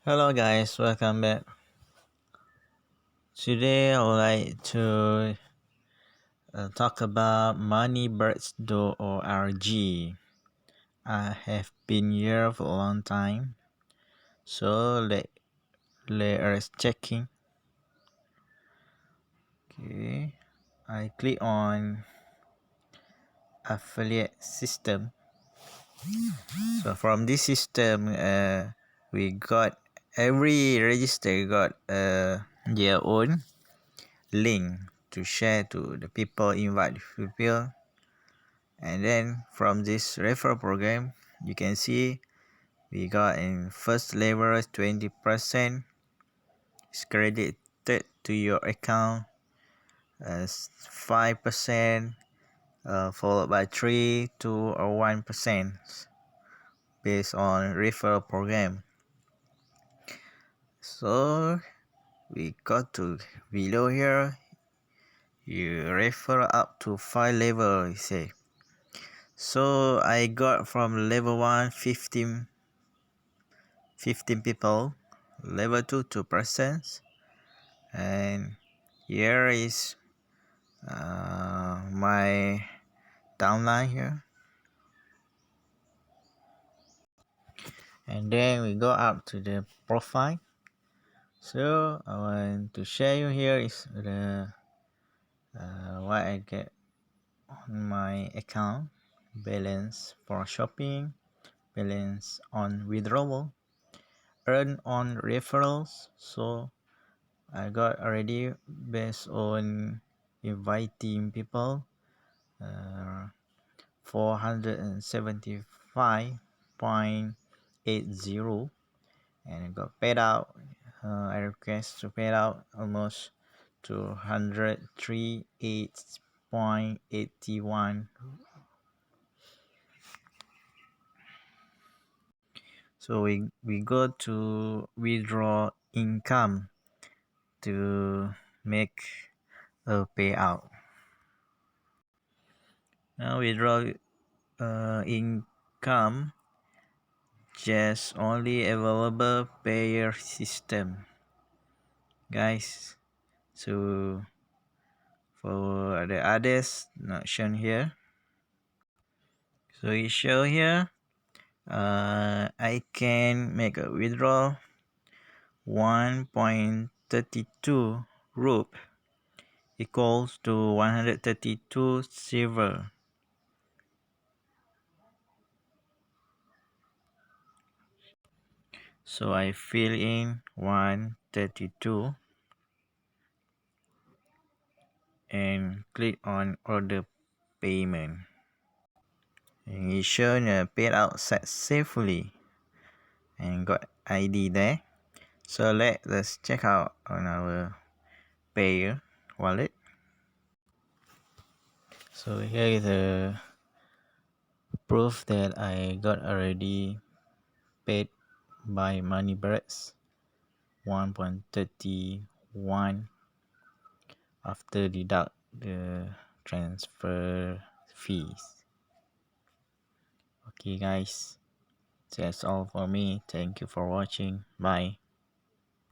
Hello guys, welcome back. Today I would like to talk about moneybirds.org. I have been here for a long time, so let us checking. Okay, I click on affiliate system. So from this system, we got every register got their own link to share to the people, invite people. And then from this referral program, you can see we got in first level 20% is credited to your account as 5%, followed by 3, 2, or 1% based on referral program. So we got to below here, you refer up to 5 level, you say. So I got from level 1 15 people, level 2 2%, and here is my downline here. And then we go up to the profile. So I want to share you here is the what I get on my account: balance for shopping, balance on withdrawal, earn on referrals. So I got already based on inviting people, 475.80, and I got paid out. I request to pay out almost 238.81. So we go to withdraw income to make a payout. Now withdraw income just only available payer system, guys. So for the others not shown here. So it show here I can make a withdrawal 1.32 rup equals to 132 silver. So I fill in 132 and click on order payment. And it's shown paid out successfully and got ID there. So let's check out on our payer wallet. So here is the proof that I got already paid by Moneybirds 1.31 after deduct the transfer fees. Okay guys, that's all for me. Thank you for watching. Bye.